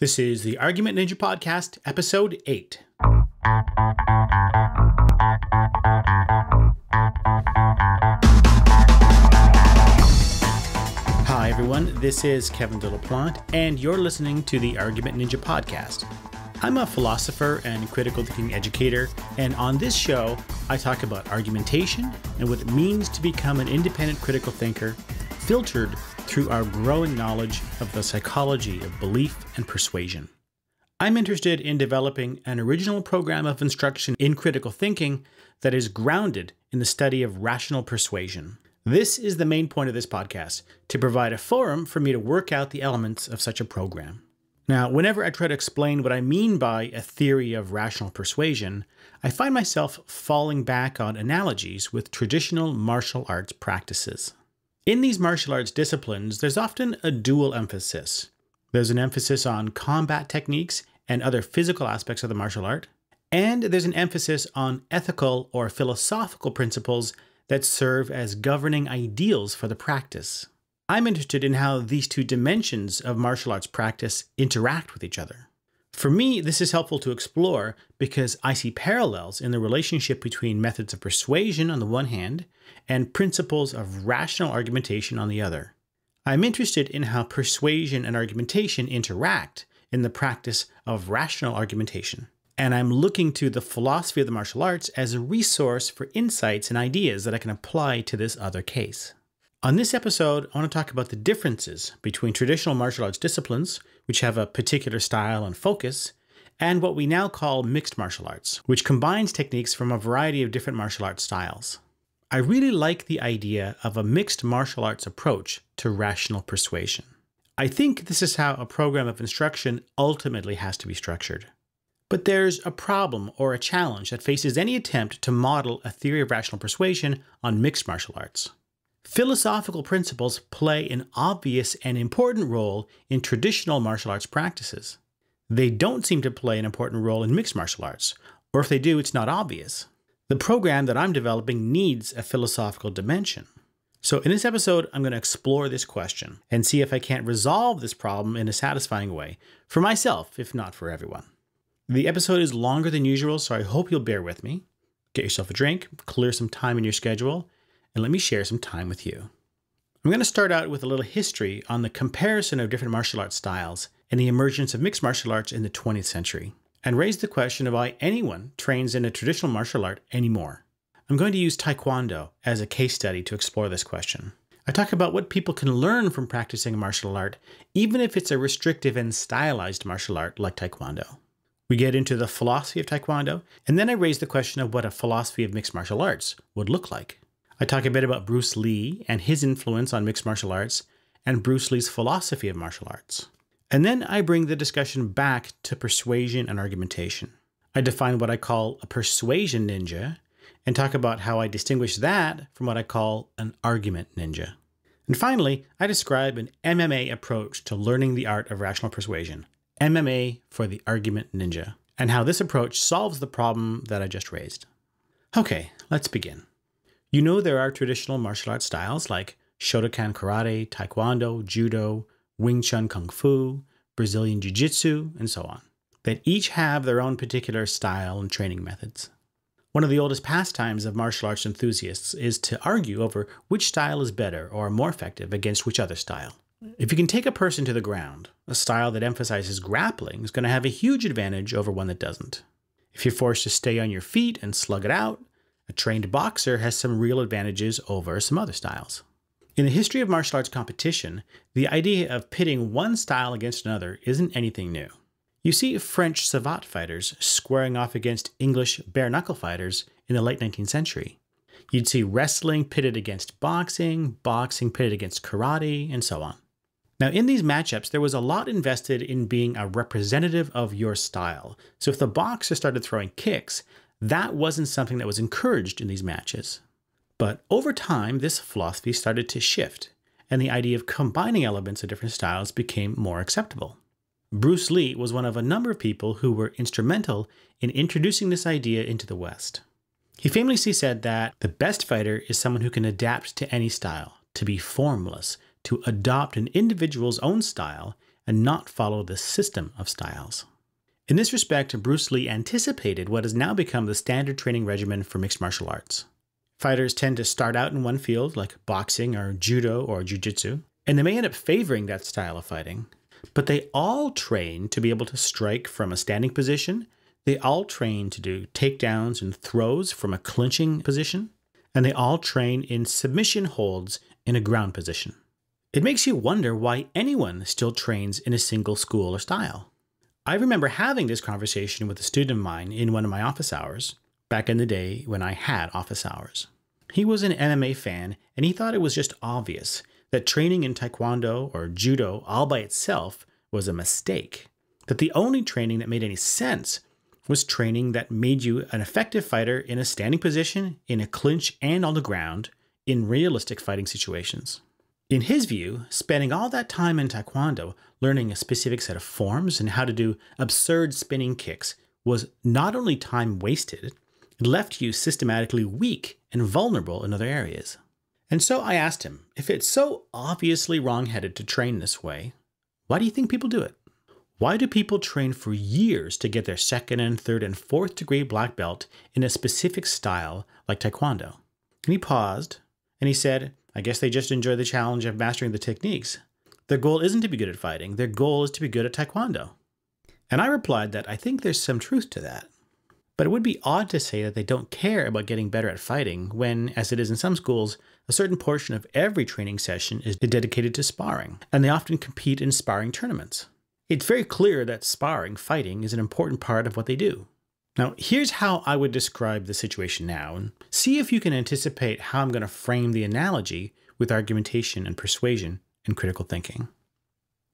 This is the Argument Ninja Podcast, Episode 8. Hi, everyone. This is Kevin Delaplante, and you're listening to the Argument Ninja Podcast. I'm a philosopher and critical thinking educator, and on this show, I talk about argumentation and what it means to become an independent critical thinker, filtered through our growing knowledge of the psychology of belief and persuasion. I'm interested in developing an original program of instruction in critical thinking that is grounded in the study of rational persuasion. This is the main point of this podcast, to provide a forum for me to work out the elements of such a program. Now, whenever I try to explain what I mean by a theory of rational persuasion, I find myself falling back on analogies with traditional martial arts practices. In these martial arts disciplines, there's often a dual emphasis. There's an emphasis on combat techniques and other physical aspects of the martial art, and there's an emphasis on ethical or philosophical principles that serve as governing ideals for the practice. I'm interested in how these two dimensions of martial arts practice interact with each other. For me, this is helpful to explore because I see parallels in the relationship between methods of persuasion on the one hand and principles of rational argumentation on the other. I'm interested in how persuasion and argumentation interact in the practice of rational argumentation. And I'm looking to the philosophy of the martial arts as a resource for insights and ideas that I can apply to this other case. On this episode, I want to talk about the differences between traditional martial arts disciplines, which have a particular style and focus, and what we now call mixed martial arts, which combines techniques from a variety of different martial arts styles. I really like the idea of a mixed martial arts approach to rational persuasion. I think this is how a program of instruction ultimately has to be structured. But there's a problem or a challenge that faces any attempt to model a theory of rational persuasion on mixed martial arts. Philosophical principles play an obvious and important role in traditional martial arts practices. They don't seem to play an important role in mixed martial arts, or if they do, it's not obvious. The program that I'm developing needs a philosophical dimension. So in this episode, I'm going to explore this question and see if I can't resolve this problem in a satisfying way, for myself, if not for everyone. The episode is longer than usual, so I hope you'll bear with me. Get yourself a drink, clear some time in your schedule, and let me share some time with you. I'm going to start out with a little history on the comparison of different martial arts styles and the emergence of mixed martial arts in the 20th century, and raise the question of why anyone trains in a traditional martial art anymore. I'm going to use Taekwondo as a case study to explore this question. I talk about what people can learn from practicing a martial art, even if it's a restrictive and stylized martial art like Taekwondo. We get into the philosophy of Taekwondo, and then I raise the question of what a philosophy of mixed martial arts would look like. I talk a bit about Bruce Lee and his influence on mixed martial arts, and Bruce Lee's philosophy of martial arts. And then I bring the discussion back to persuasion and argumentation. I define what I call a persuasion ninja, and talk about how I distinguish that from what I call an argument ninja. And finally, I describe an MMA approach to learning the art of rational persuasion, MMA for the argument ninja, and how this approach solves the problem that I just raised. Okay, let's begin. You know there are traditional martial arts styles like Shotokan Karate, Taekwondo, Judo, Wing Chun Kung Fu, Brazilian Jiu-Jitsu, and so on, that each have their own particular style and training methods. One of the oldest pastimes of martial arts enthusiasts is to argue over which style is better or more effective against which other style. If you can take a person to the ground, a style that emphasizes grappling is going to have a huge advantage over one that doesn't. If you're forced to stay on your feet and slug it out, a trained boxer has some real advantages over some other styles. In the history of martial arts competition, the idea of pitting one style against another isn't anything new. You see French savate fighters squaring off against English bare-knuckle fighters in the late 19th century. You'd see wrestling pitted against boxing, boxing pitted against karate, and so on. Now, in these matchups, there was a lot invested in being a representative of your style. So if the boxer started throwing kicks, that wasn't something that was encouraged in these matches. But over time, this philosophy started to shift, and the idea of combining elements of different styles became more acceptable. Bruce Lee was one of a number of people who were instrumental in introducing this idea into the West. He famously said that the best fighter is someone who can adapt to any style, to be formless, to adopt an individual's own style, and not follow the system of styles. In this respect, Bruce Lee anticipated what has now become the standard training regimen for mixed martial arts. Fighters tend to start out in one field, like boxing or judo or jiu-jitsu, and they may end up favoring that style of fighting. But they all train to be able to strike from a standing position. They all train to do takedowns and throws from a clinching position. And they all train in submission holds in a ground position. It makes you wonder why anyone still trains in a single school or style. I remember having this conversation with a student of mine in one of my office hours, back in the day when I had office hours. He was an MMA fan, and he thought it was just obvious that training in Taekwondo or Judo all by itself was a mistake. That the only training that made any sense was training that made you an effective fighter in a standing position, in a clinch, and on the ground, in realistic fighting situations. In his view, spending all that time in Taekwondo learning a specific set of forms and how to do absurd spinning kicks was not only time wasted, it left you systematically weak and vulnerable in other areas. And so I asked him, if it's so obviously wrong-headed to train this way, why do you think people do it? Why do people train for years to get their second and third and fourth degree black belt in a specific style like Taekwondo? And he paused and he said, I guess they just enjoy the challenge of mastering the techniques. Their goal isn't to be good at fighting. Their goal is to be good at Taekwondo. And I replied that I think there's some truth to that. But it would be odd to say that they don't care about getting better at fighting when, as it is in some schools, a certain portion of every training session is dedicated to sparring, and they often compete in sparring tournaments. It's very clear that sparring, fighting, is an important part of what they do. Now, here's how I would describe the situation now, and see if you can anticipate how I'm going to frame the analogy with argumentation and persuasion and critical thinking.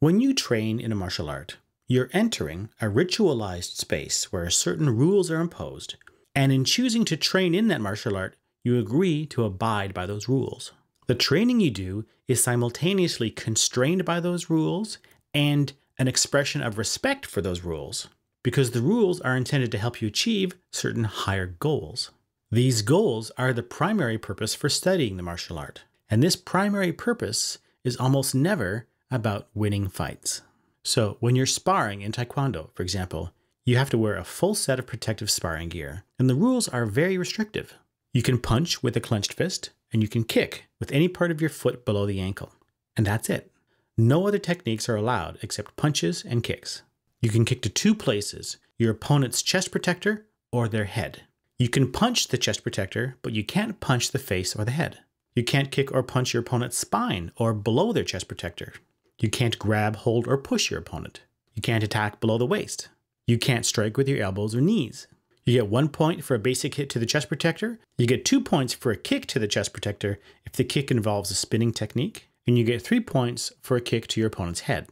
When you train in a martial art, you're entering a ritualized space where certain rules are imposed, and in choosing to train in that martial art, you agree to abide by those rules. The training you do is simultaneously constrained by those rules and an expression of respect for those rules, because the rules are intended to help you achieve certain higher goals. These goals are the primary purpose for studying the martial art, and this primary purpose is almost never about winning fights. So when you're sparring in Taekwondo, for example, you have to wear a full set of protective sparring gear, and the rules are very restrictive. You can punch with a clenched fist, and you can kick with any part of your foot below the ankle, and that's it. No other techniques are allowed except punches and kicks. You can kick to two places, your opponent's chest protector or their head. You can punch the chest protector, but you can't punch the face or the head. You can't kick or punch your opponent's spine or below their chest protector. You can't grab, hold, or push your opponent. You can't attack below the waist. You can't strike with your elbows or knees. You get 1 point for a basic hit to the chest protector. You get 2 points for a kick to the chest protector if the kick involves a spinning technique. And you get 3 points for a kick to your opponent's head.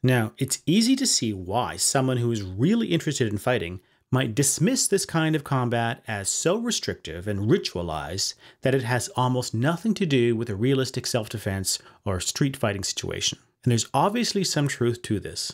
Now, it's easy to see why someone who is really interested in fighting might dismiss this kind of combat as so restrictive and ritualized that it has almost nothing to do with a realistic self-defense or street fighting situation. And there's obviously some truth to this.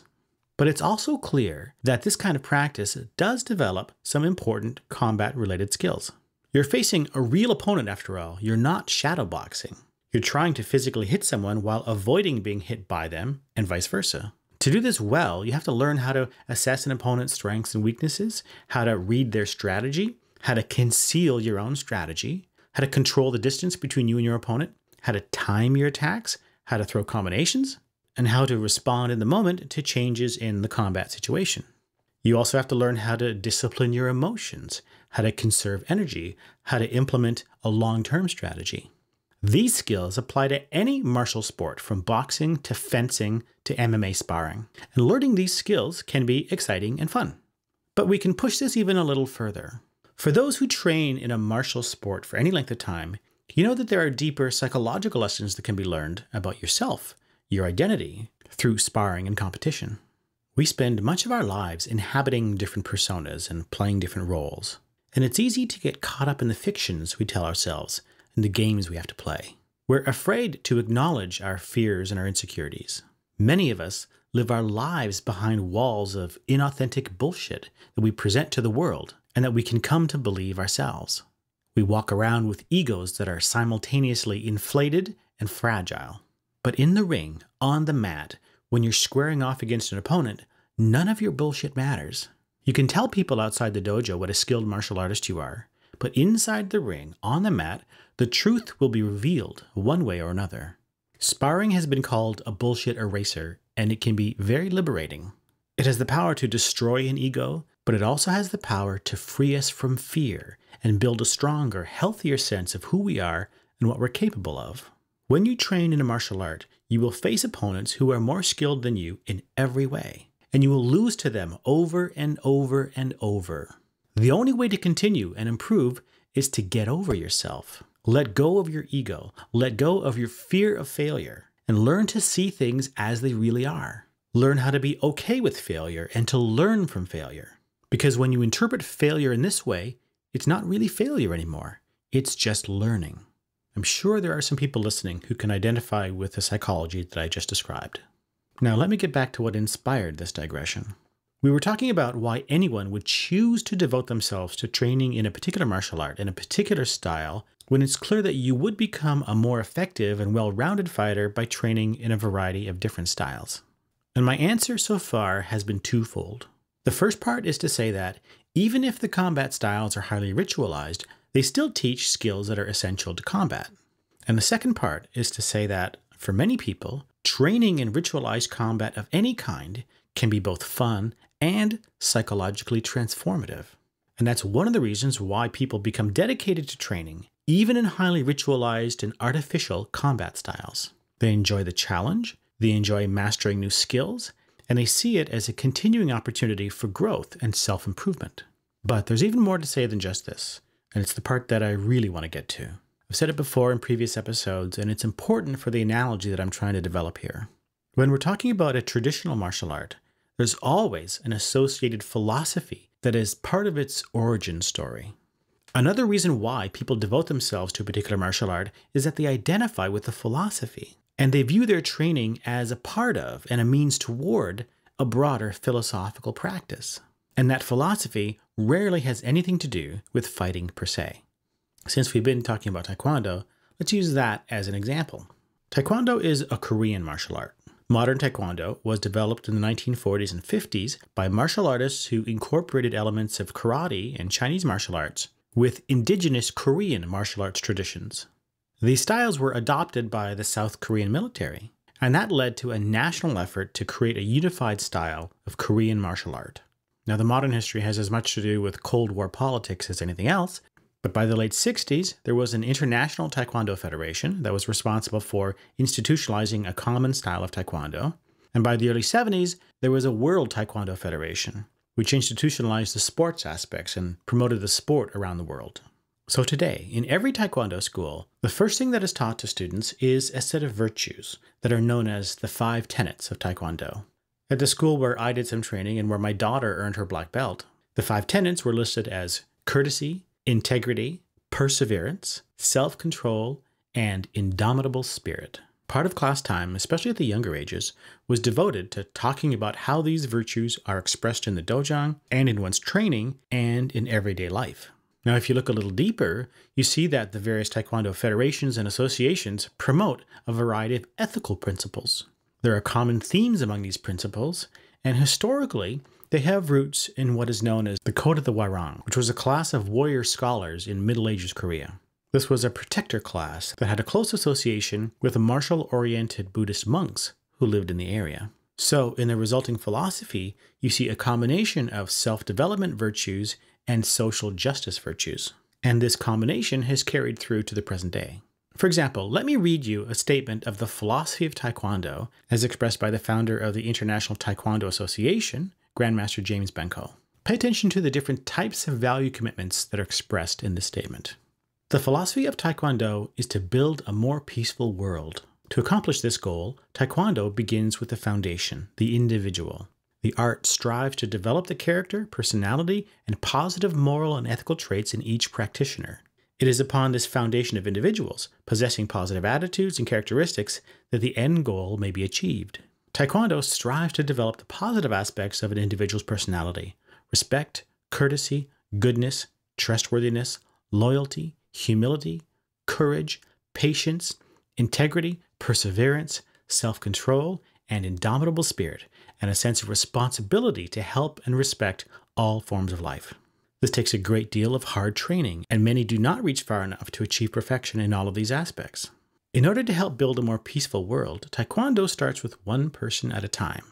But it's also clear that this kind of practice does develop some important combat-related skills. You're facing a real opponent after all. You're not shadowboxing. You're trying to physically hit someone while avoiding being hit by them, and vice versa. To do this well, you have to learn how to assess an opponent's strengths and weaknesses, how to read their strategy, how to conceal your own strategy, how to control the distance between you and your opponent, how to time your attacks, how to throw combinations, and how to respond in the moment to changes in the combat situation. You also have to learn how to discipline your emotions, how to conserve energy, how to implement a long-term strategy. These skills apply to any martial sport, from boxing to fencing to MMA sparring. And learning these skills can be exciting and fun. But we can push this even a little further. For those who train in a martial sport for any length of time, you know that there are deeper psychological lessons that can be learned about yourself, your identity, through sparring and competition. We spend much of our lives inhabiting different personas and playing different roles. And it's easy to get caught up in the fictions we tell ourselves and the games we have to play. We're afraid to acknowledge our fears and our insecurities. Many of us live our lives behind walls of inauthentic bullshit that we present to the world and that we can come to believe ourselves. We walk around with egos that are simultaneously inflated and fragile. But in the ring, on the mat, when you're squaring off against an opponent, none of your bullshit matters. You can tell people outside the dojo what a skilled martial artist you are, but inside the ring, on the mat, the truth will be revealed one way or another. Sparring has been called a bullshit eraser, and it can be very liberating. It has the power to destroy an ego, but it also has the power to free us from fear and build a stronger, healthier sense of who we are and what we're capable of. When you train in a martial art, you will face opponents who are more skilled than you in every way, and you will lose to them over and over and over. The only way to continue and improve is to get over yourself. Let go of your ego, let go of your fear of failure, and learn to see things as they really are. Learn how to be okay with failure and to learn from failure. Because when you interpret failure in this way, it's not really failure anymore. It's just learning. I'm sure there are some people listening who can identify with the psychology that I just described. Now let me get back to what inspired this digression. We were talking about why anyone would choose to devote themselves to training in a particular martial art, in a particular style, when it's clear that you would become a more effective and well-rounded fighter by training in a variety of different styles. And my answer so far has been twofold. The first part is to say that even if the combat styles are highly ritualized, they still teach skills that are essential to combat. And the second part is to say that, for many people, training in ritualized combat of any kind can be both fun and psychologically transformative. And that's one of the reasons why people become dedicated to training, even in highly ritualized and artificial combat styles. They enjoy the challenge, they enjoy mastering new skills, and they see it as a continuing opportunity for growth and self-improvement. But there's even more to say than just this, and it's the part that I really want to get to. I've said it before in previous episodes, and it's important for the analogy that I'm trying to develop here. When we're talking about a traditional martial art, there's always an associated philosophy that is part of its origin story. Another reason why people devote themselves to a particular martial art is that they identify with the philosophy, and they view their training as a part of and a means toward a broader philosophical practice. And that philosophy rarely has anything to do with fighting per se. Since we've been talking about Taekwondo, let's use that as an example. Taekwondo is a Korean martial art. Modern Taekwondo was developed in the 1940s and 50s by martial artists who incorporated elements of karate and Chinese martial arts with indigenous Korean martial arts traditions. These styles were adopted by the South Korean military, and that led to a national effort to create a unified style of Korean martial art. Now, the modern history has as much to do with Cold War politics as anything else, but by the late 60s, there was an international Taekwondo federation that was responsible for institutionalizing a common style of Taekwondo, and by the early 70s, there was a World Taekwondo Federation, which institutionalized the sports aspects and promoted the sport around the world. So today, in every Taekwondo school, the first thing that is taught to students is a set of virtues that are known as the 5 tenets of Taekwondo. At the school where I did some training and where my daughter earned her black belt, the 5 tenets were listed as courtesy, integrity, perseverance, self-control, and indomitable spirit. Part of class time, especially at the younger ages, was devoted to talking about how these virtues are expressed in the dojang and in one's training and in everyday life. Now, if you look a little deeper, you see that the various Taekwondo federations and associations promote a variety of ethical principles. There are common themes among these principles, and historically, they have roots in what is known as the Code of the Hwarang, which was a class of warrior scholars in Middle Ages Korea. This was a protector class that had a close association with the martial-oriented Buddhist monks who lived in the area. So, in the resulting philosophy, you see a combination of self-development virtues and social justice virtues. And this combination has carried through to the present day. For example, let me read you a statement of the Philosophy of Taekwondo as expressed by the founder of the International Taekwondo Association, Grandmaster James Benko. Pay attention to the different types of value commitments that are expressed in this statement. The philosophy of Taekwondo is to build a more peaceful world. To accomplish this goal, Taekwondo begins with the foundation, the individual. The art strives to develop the character, personality, and positive moral and ethical traits in each practitioner. It is upon this foundation of individuals, possessing positive attitudes and characteristics, that the end goal may be achieved. Taekwondo strives to develop the positive aspects of an individual's personality: respect, courtesy, goodness, trustworthiness, loyalty, humility, courage, patience, integrity, perseverance, self-control, and indomitable spirit, and a sense of responsibility to help and respect all forms of life. This takes a great deal of hard training, and many do not reach far enough to achieve perfection in all of these aspects. In order to help build a more peaceful world, Taekwondo starts with one person at a time.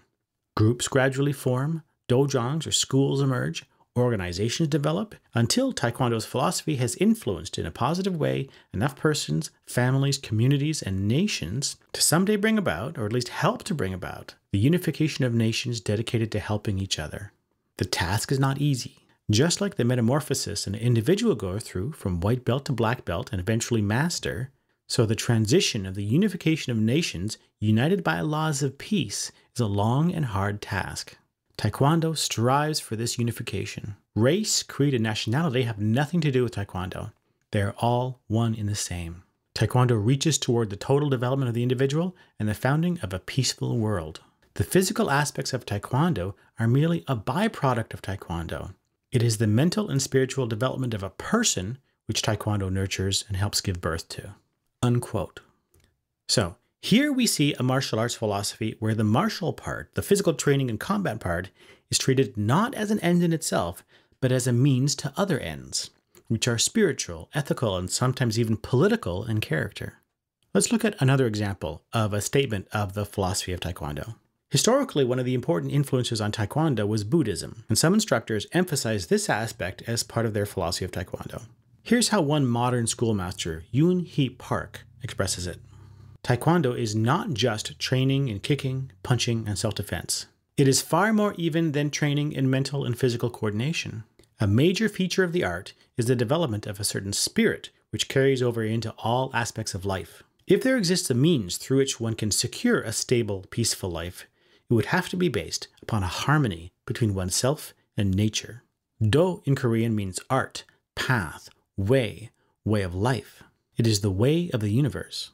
Groups gradually form, dojons or schools emerge, organizations develop, until Taekwondo's philosophy has influenced in a positive way enough persons, families, communities, and nations to someday bring about, or at least help to bring about, the unification of nations dedicated to helping each other. The task is not easy. Just like the metamorphosis an individual goes through from white belt to black belt and eventually master, so the transition of the unification of nations united by laws of peace is a long and hard task. Taekwondo strives for this unification. Race, creed, and nationality have nothing to do with Taekwondo. They are all one in the same. Taekwondo reaches toward the total development of the individual and the founding of a peaceful world. The physical aspects of Taekwondo are merely a byproduct of Taekwondo. It is the mental and spiritual development of a person which Taekwondo nurtures and helps give birth to." Unquote. So, here we see a martial arts philosophy where the martial part, the physical training and combat part, is treated not as an end in itself, but as a means to other ends, which are spiritual, ethical, and sometimes even political in character. Let's look at another example of a statement of the philosophy of Taekwondo. Historically, one of the important influences on Taekwondo was Buddhism, and some instructors emphasize this aspect as part of their philosophy of Taekwondo. Here's how one modern schoolmaster, Yoon Hee Park, expresses it. Taekwondo is not just training in kicking, punching, and self-defense. It is far more even than training in mental and physical coordination. A major feature of the art is the development of a certain spirit which carries over into all aspects of life. If there exists a means through which one can secure a stable, peaceful life, it would have to be based upon a harmony between oneself and nature. Do in Korean means art, path, way of life. It is the way of the universe.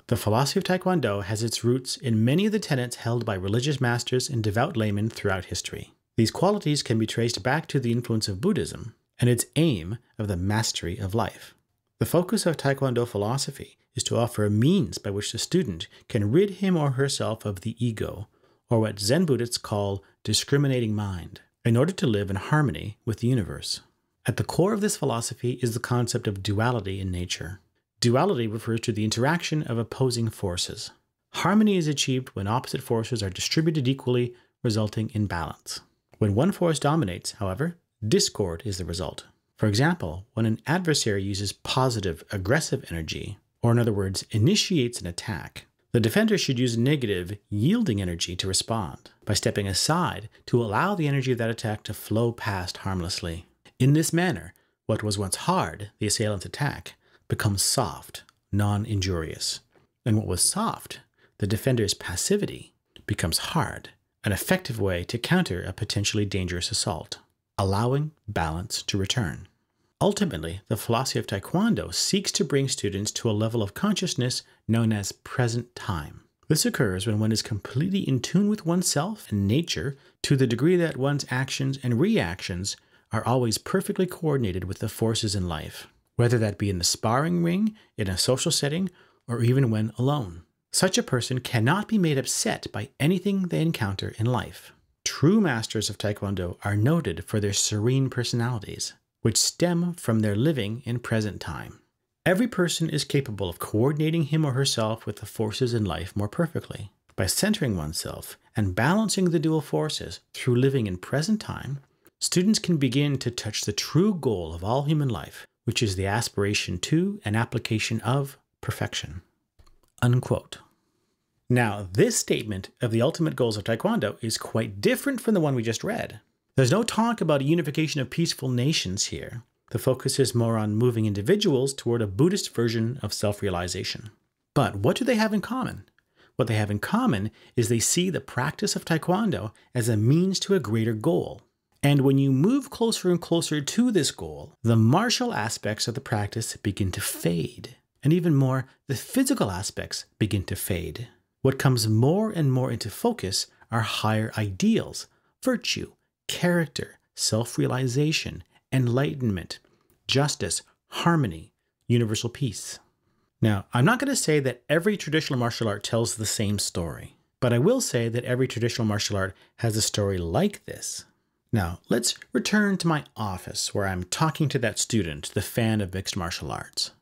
The philosophy of Taekwondo has its roots in many of the tenets held by religious masters and devout laymen throughout history. These qualities can be traced back to the influence of Buddhism and its aim of the mastery of life. The focus of Taekwondo philosophy is to offer a means by which the student can rid him or herself of the ego, or what Zen Buddhists call discriminating mind, in order to live in harmony with the universe. At the core of this philosophy is the concept of duality in nature. Duality refers to the interaction of opposing forces. Harmony is achieved when opposite forces are distributed equally, resulting in balance. When one force dominates, however, discord is the result. For example, when an adversary uses positive, aggressive energy, or in other words, initiates an attack, the defender should use negative, yielding energy to respond, by stepping aside to allow the energy of that attack to flow past harmlessly. In this manner, what was once hard, the assailant's attack, becomes soft, non-injurious. And what was soft, the defender's passivity, becomes hard, an effective way to counter a potentially dangerous assault, allowing balance to return. Ultimately, the philosophy of Taekwondo seeks to bring students to a level of consciousness known as present time. This occurs when one is completely in tune with oneself and nature to the degree that one's actions and reactions are always perfectly coordinated with the forces in life, whether that be in the sparring ring, in a social setting, or even when alone. Such a person cannot be made upset by anything they encounter in life. True masters of Taekwondo are noted for their serene personalities, which stem from their living in present time. Every person is capable of coordinating him or herself with the forces in life more perfectly. By centering oneself and balancing the dual forces through living in present time, students can begin to touch the true goal of all human life, which is the aspiration to and application of perfection." Unquote. Now, this statement of the ultimate goals of Taekwondo is quite different from the one we just read. There's no talk about a unification of peaceful nations here. The focus is more on moving individuals toward a Buddhist version of self-realization. But what do they have in common? What they have in common is they see the practice of Taekwondo as a means to a greater goal. And when you move closer and closer to this goal, the martial aspects of the practice begin to fade. And even more, the physical aspects begin to fade. What comes more and more into focus are higher ideals, virtue, character, self-realization, enlightenment, justice, harmony, universal peace. Now, I'm not going to say that every traditional martial art tells the same story. But I will say that every traditional martial art has a story like this. Now, let's return to my office where I'm talking to that student, the fan of mixed martial arts.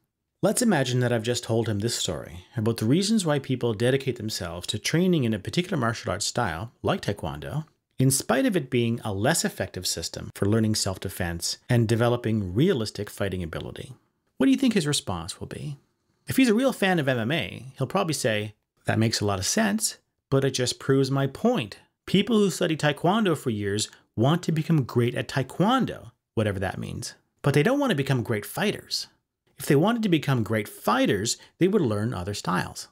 Let's imagine that I've just told him this story about the reasons why people dedicate themselves to training in a particular martial arts style, like Taekwondo, in spite of it being a less effective system for learning self-defense and developing realistic fighting ability. What do you think his response will be? If he's a real fan of MMA, he'll probably say, "That makes a lot of sense, but it just proves my point. People who study Taekwondo for years want to become great at Taekwondo," whatever that means, "but they don't want to become great fighters. If they wanted to become great fighters, they would learn other styles."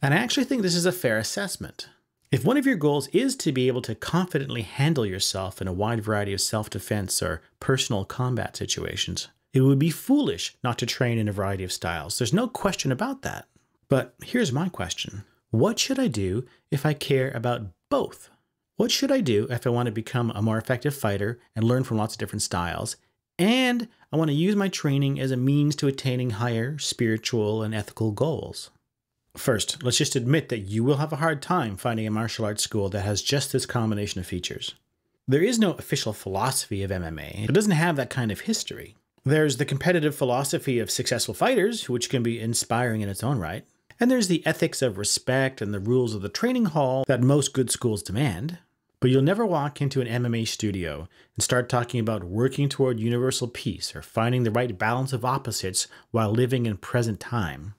And I actually think this is a fair assessment. If one of your goals is to be able to confidently handle yourself in a wide variety of self-defense or personal combat situations, it would be foolish not to train in a variety of styles. There's no question about that. But here's my question. What should I do if I care about both? What should I do if I want to become a more effective fighter and learn from lots of different styles, and I want to use my training as a means to attaining higher spiritual and ethical goals? First, let's just admit that you will have a hard time finding a martial arts school that has just this combination of features. There is no official philosophy of MMA. It doesn't have that kind of history. There's the competitive philosophy of successful fighters, which can be inspiring in its own right. And there's the ethics of respect and the rules of the training hall that most good schools demand. But you'll never walk into an MMA studio and start talking about working toward universal peace or finding the right balance of opposites while living in present time.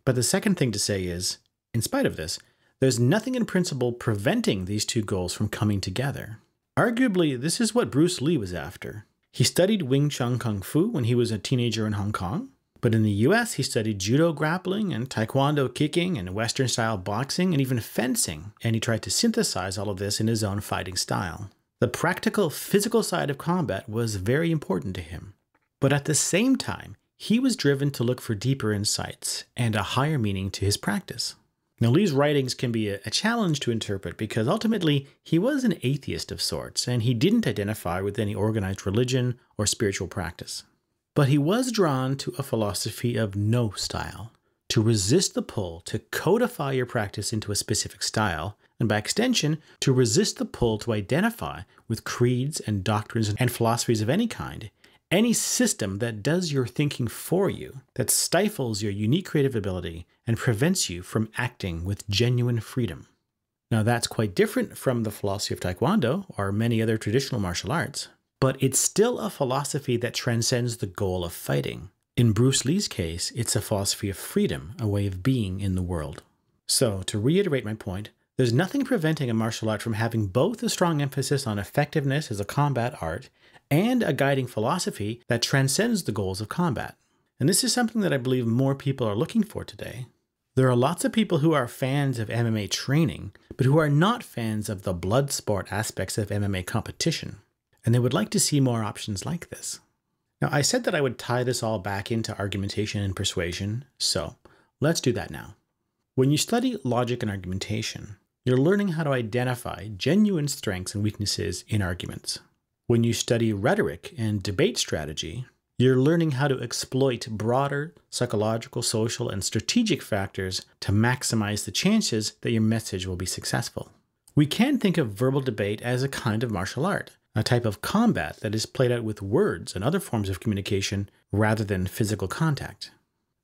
But the second thing to say is, in spite of this, there's nothing in principle preventing these two goals from coming together. Arguably, this is what Bruce Lee was after. He studied Wing Chun Kung Fu when he was a teenager in Hong Kong, but in the US he studied judo grappling and Taekwondo kicking and Western-style boxing and even fencing, and he tried to synthesize all of this in his own fighting style. The practical, physical side of combat was very important to him. But at the same time, he was driven to look for deeper insights and a higher meaning to his practice. Now, Lee's writings can be a challenge to interpret because ultimately he was an atheist of sorts and he didn't identify with any organized religion or spiritual practice. But he was drawn to a philosophy of no style, to resist the pull to codify your practice into a specific style, and by extension, to resist the pull to identify with creeds and doctrines and philosophies of any kind. Any system that does your thinking for you, that stifles your unique creative ability and prevents you from acting with genuine freedom. Now that's quite different from the philosophy of Taekwondo or many other traditional martial arts, but it's still a philosophy that transcends the goal of fighting. In Bruce Lee's case, it's a philosophy of freedom, a way of being in the world. So to reiterate my point, there's nothing preventing a martial art from having both a strong emphasis on effectiveness as a combat art and a guiding philosophy that transcends the goals of combat. And this is something that I believe more people are looking for today. There are lots of people who are fans of MMA training, but who are not fans of the blood sport aspects of MMA competition. And they would like to see more options like this. Now, I said that I would tie this all back into argumentation and persuasion, so let's do that now. When you study logic and argumentation, you're learning how to identify genuine strengths and weaknesses in arguments. When you study rhetoric and debate strategy, you're learning how to exploit broader psychological, social, and strategic factors to maximize the chances that your message will be successful. We can think of verbal debate as a kind of martial art, a type of combat that is played out with words and other forms of communication rather than physical contact.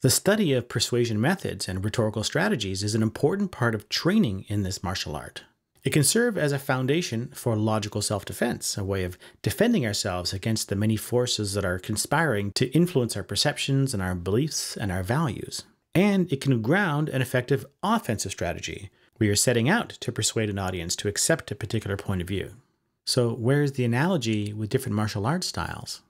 The study of persuasion methods and rhetorical strategies is an important part of training in this martial art. It can serve as a foundation for logical self-defense, a way of defending ourselves against the many forces that are conspiring to influence our perceptions and our beliefs and our values. And it can ground an effective offensive strategy, where you're setting out to persuade an audience to accept a particular point of view. So where's the analogy with different martial arts styles?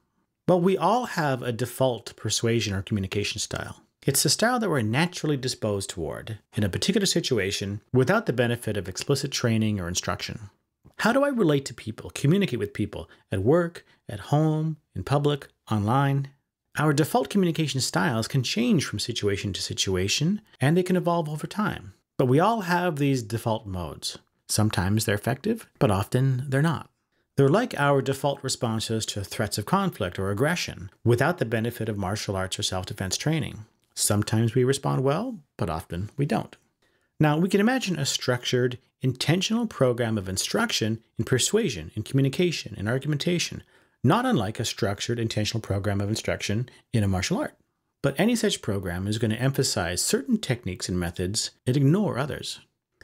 Well, we all have a default persuasion or communication style. It's the style that we're naturally disposed toward in a particular situation without the benefit of explicit training or instruction. How do I relate to people, communicate with people at work, at home, in public, online? Our default communication styles can change from situation to situation, and they can evolve over time. But we all have these default modes. Sometimes they're effective, but often they're not. They're like our default responses to threats of conflict or aggression without the benefit of martial arts or self-defense training. Sometimes we respond well, but often we don't. Now, we can imagine a structured, intentional program of instruction in persuasion, in communication, in argumentation, not unlike a structured, intentional program of instruction in a martial art. But any such program is going to emphasize certain techniques and methods and ignore others.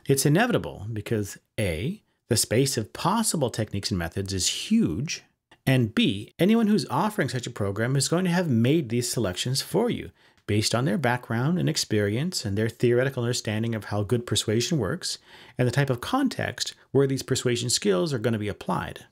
It's inevitable because A, the space of possible techniques and methods is huge, and B, anyone who's offering such a program is going to have made these selections for you based on their background and experience and their theoretical understanding of how good persuasion works and the type of context where these persuasion skills are going to be applied.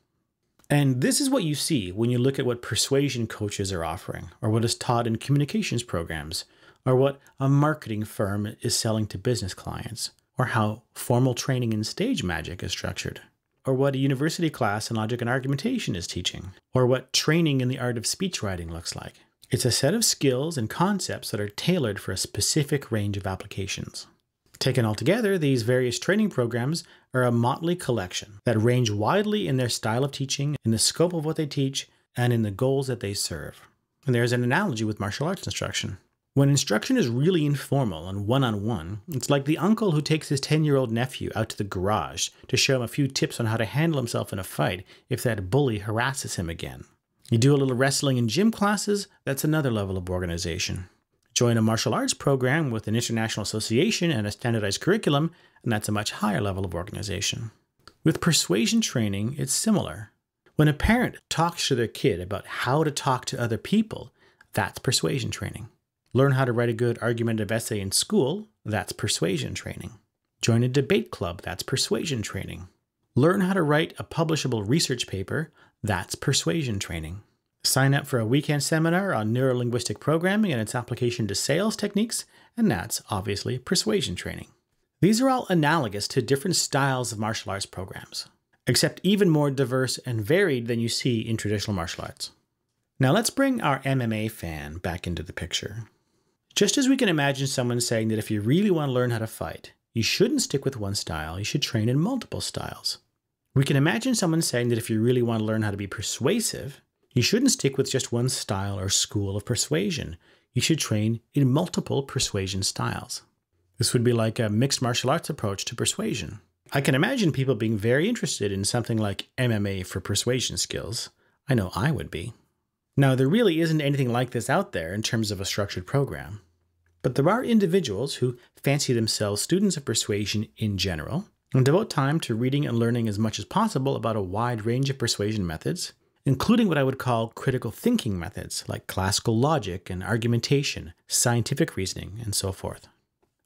And this is what you see when you look at what persuasion coaches are offering, or what is taught in communications programs, or what a marketing firm is selling to business clients, or how formal training in stage magic is structured, or what a university class in logic and argumentation is teaching, or what training in the art of speech writing looks like. It's a set of skills and concepts that are tailored for a specific range of applications. Taken all together, these various training programs are a motley collection that range widely in their style of teaching, in the scope of what they teach, and in the goals that they serve. And there's an analogy with martial arts instruction. When instruction is really informal and one-on-one, it's like the uncle who takes his 10-year-old nephew out to the garage to show him a few tips on how to handle himself in a fight if that bully harasses him again. You do a little wrestling in gym classes, that's another level of organization. Join a martial arts program with an international association and a standardized curriculum, and that's a much higher level of organization. With persuasion training, it's similar. When a parent talks to their kid about how to talk to other people, that's persuasion training. Learn how to write a good argumentative essay in school, that's persuasion training. Join a debate club, that's persuasion training. Learn how to write a publishable research paper, that's persuasion training. Sign up for a weekend seminar on neurolinguistic programming and its application to sales techniques, and that's obviously persuasion training. These are all analogous to different styles of martial arts programs, except even more diverse and varied than you see in traditional martial arts. Now let's bring our MMA fan back into the picture. Just as we can imagine someone saying that if you really want to learn how to fight, you shouldn't stick with one style, you should train in multiple styles. We can imagine someone saying that if you really want to learn how to be persuasive, you shouldn't stick with just one style or school of persuasion. You should train in multiple persuasion styles. This would be like a mixed martial arts approach to persuasion. I can imagine people being very interested in something like MMA for persuasion skills. I know I would be. Now, there really isn't anything like this out there in terms of a structured program. But there are individuals who fancy themselves students of persuasion in general and devote time to reading and learning as much as possible about a wide range of persuasion methods, including what I would call critical thinking methods like classical logic and argumentation, scientific reasoning, and so forth.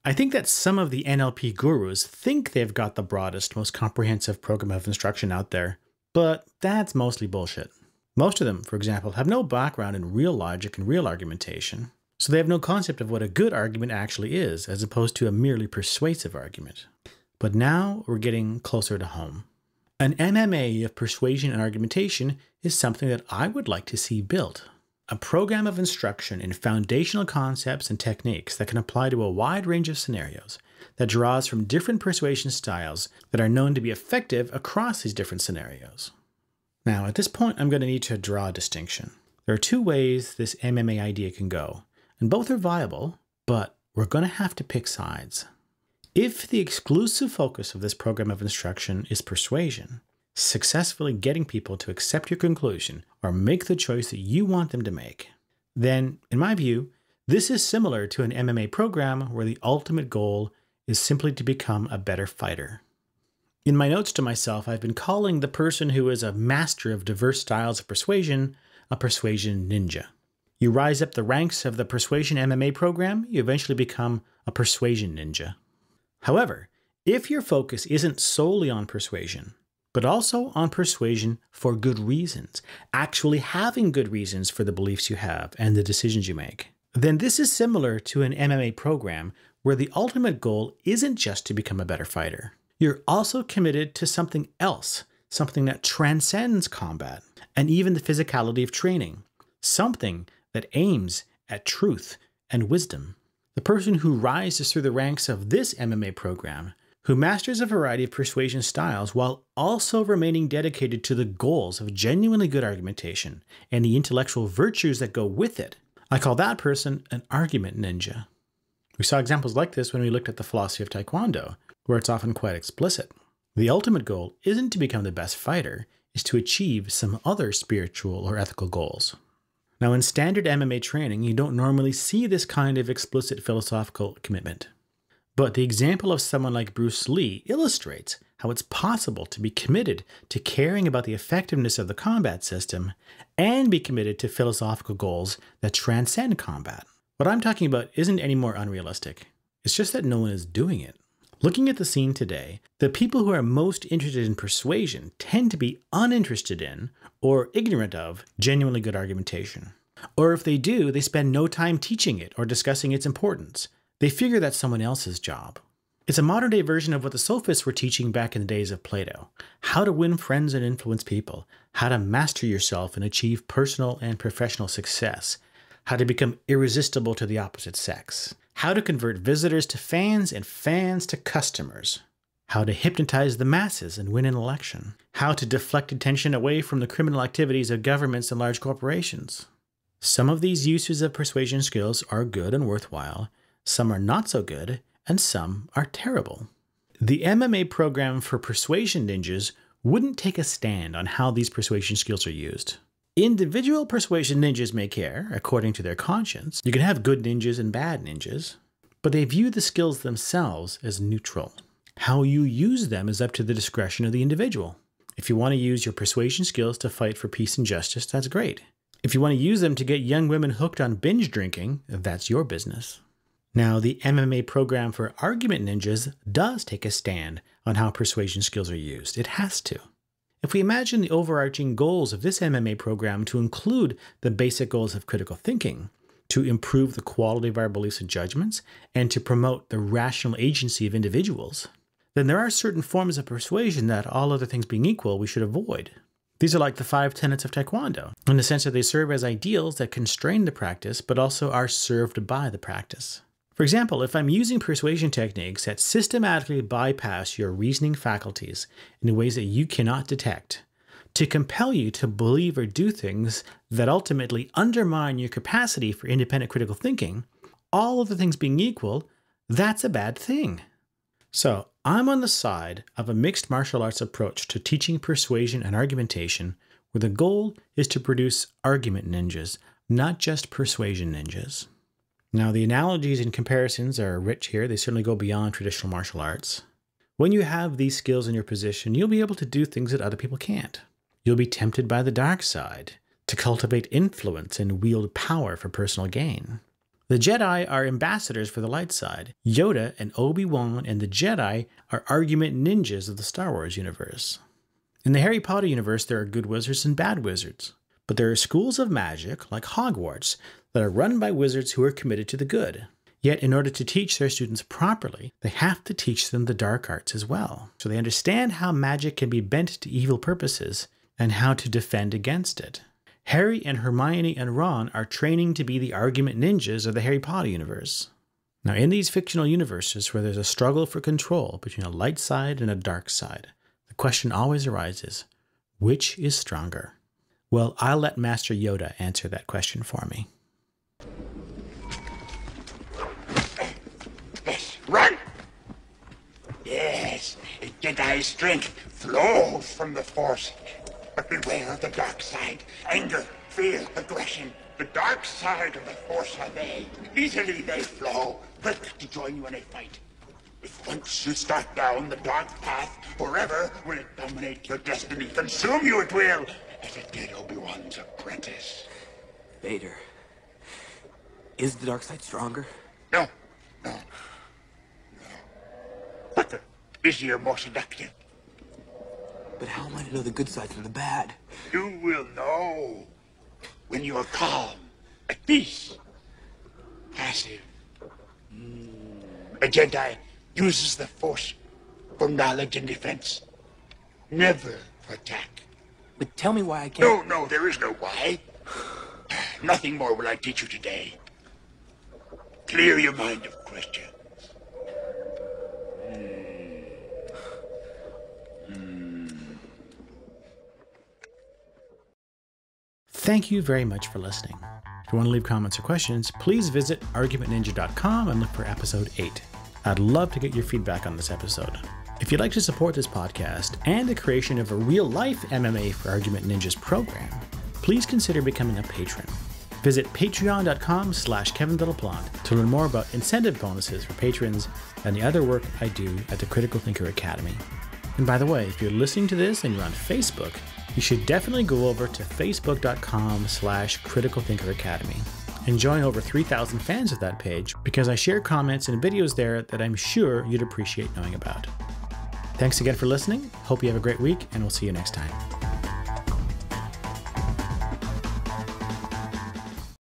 I think that some of the NLP gurus think they've got the broadest, most comprehensive program of instruction out there, but that's mostly bullshit. Most of them, for example, have no background in real logic and real argumentation, so they have no concept of what a good argument actually is, as opposed to a merely persuasive argument. But now we're getting closer to home. An MMA of persuasion and argumentation is something that I would like to see built. A program of instruction in foundational concepts and techniques that can apply to a wide range of scenarios, that draws from different persuasion styles that are known to be effective across these different scenarios. Now, at this point, I'm going to need to draw a distinction. There are two ways this MMA idea can go, and both are viable, but we're going to have to pick sides. If the exclusive focus of this program of instruction is persuasion, successfully getting people to accept your conclusion or make the choice that you want them to make, then, in my view, this is similar to an MMA program where the ultimate goal is simply to become a better fighter. In my notes to myself, I've been calling the person who is a master of diverse styles of persuasion a persuasion ninja. You rise up the ranks of the persuasion MMA program, you eventually become a persuasion ninja. However, if your focus isn't solely on persuasion, but also on persuasion for good reasons, actually having good reasons for the beliefs you have and the decisions you make, then this is similar to an MMA program where the ultimate goal isn't just to become a better fighter. You're also committed to something else, something that transcends combat and even the physicality of training, something that aims at truth and wisdom. The person who rises through the ranks of this MMA program, who masters a variety of persuasion styles while also remaining dedicated to the goals of genuinely good argumentation and the intellectual virtues that go with it, I call that person an argument ninja. We saw examples like this when we looked at the philosophy of Taekwondo, where it's often quite explicit. The ultimate goal isn't to become the best fighter, it's to achieve some other spiritual or ethical goals. Now, in standard MMA training, you don't normally see this kind of explicit philosophical commitment. But the example of someone like Bruce Lee illustrates how it's possible to be committed to caring about the effectiveness of the combat system and be committed to philosophical goals that transcend combat. What I'm talking about isn't any more unrealistic. It's just that no one is doing it. Looking at the scene today, the people who are most interested in persuasion tend to be uninterested in or ignorant of genuinely good argumentation. Or if they do, they spend no time teaching it or discussing its importance. They figure that's someone else's job. It's a modern-day version of what the sophists were teaching back in the days of Plato. How to win friends and influence people. How to master yourself and achieve personal and professional success. How to become irresistible to the opposite sex. How to convert visitors to fans and fans to customers. How to hypnotize the masses and win an election. How to deflect attention away from the criminal activities of governments and large corporations. Some of these uses of persuasion skills are good and worthwhile. Some are not so good, and some are terrible. The MMA program for persuasion ninjas wouldn't take a stand on how these persuasion skills are used. Individual persuasion ninjas may care, according to their conscience. You can have good ninjas and bad ninjas, but they view the skills themselves as neutral. How you use them is up to the discretion of the individual. If you want to use your persuasion skills to fight for peace and justice, that's great. If you want to use them to get young women hooked on binge drinking, that's your business. Now, the MMA program for argument ninjas does take a stand on how persuasion skills are used. It has to. If we imagine the overarching goals of this MMA program to include the basic goals of critical thinking, to improve the quality of our beliefs and judgments, and to promote the rational agency of individuals, then there are certain forms of persuasion that, all other things being equal, we should avoid. These are like the 5 tenets of Taekwondo, in the sense that they serve as ideals that constrain the practice, but also are served by the practice. For example, if I'm using persuasion techniques that systematically bypass your reasoning faculties in ways that you cannot detect, to compel you to believe or do things that ultimately undermine your capacity for independent critical thinking, all other things being equal, that's a bad thing. So, I'm on the side of a mixed martial arts approach to teaching persuasion and argumentation, where the goal is to produce argument ninjas, not just persuasion ninjas. Now, the analogies and comparisons are rich here. They certainly go beyond traditional martial arts. When you have these skills in your position, you'll be able to do things that other people can't. You'll be tempted by the dark side, to cultivate influence and wield power for personal gain. The Jedi are ambassadors for the light side. Yoda and Obi-Wan and the Jedi are argument ninjas of the Star Wars universe. In the Harry Potter universe, there are good wizards and bad wizards. But there are schools of magic, like Hogwarts, that are run by wizards who are committed to the good. Yet, in order to teach their students properly, they have to teach them the dark arts as well, so they understand how magic can be bent to evil purposes and how to defend against it. Harry and Hermione and Ron are training to be the argument ninjas of the Harry Potter universe. Now, in these fictional universes where there's a struggle for control between a light side and a dark side, the question always arises, which is stronger? Well, I'll let Master Yoda answer that question for me. Yes, run! Yes, Jedi strength flows from the Force. But beware of the dark side. Anger, fear, aggression. The dark side of the Force are they. Easily they flow, quick to join you in a fight. If once you start down the dark path, forever will it dominate your destiny. Consume you it will, as it did Obi-Wan's apprentice. Vader, is the dark side stronger? No. Quicker, easier, more seductive. But how am I to know the good side from the bad? You will know when you are calm, at peace, passive. A Jedi uses the Force for knowledge and defense, never for attack. But tell me why I can't... No, there is no why. Nothing more will I teach you today. Clear your mind of questions. Thank you very much for listening. If you want to leave comments or questions, please visit argumentninja.com and look for episode 8. I'd love to get your feedback on this episode. If you'd like to support this podcast and the creation of a real-life MMA for Argument Ninjas program, please consider becoming a patron. Visit patreon.com/KevinDelaplante to learn more about incentive bonuses for patrons and the other work I do at the Critical Thinker Academy. And by the way, if you're listening to this and you're on Facebook, you should definitely go over to facebook.com/Critical Thinker Academy and join over 3,000 fans of that page because I share comments and videos there that I'm sure you'd appreciate knowing about. Thanks again for listening. Hope you have a great week, and we'll see you next time.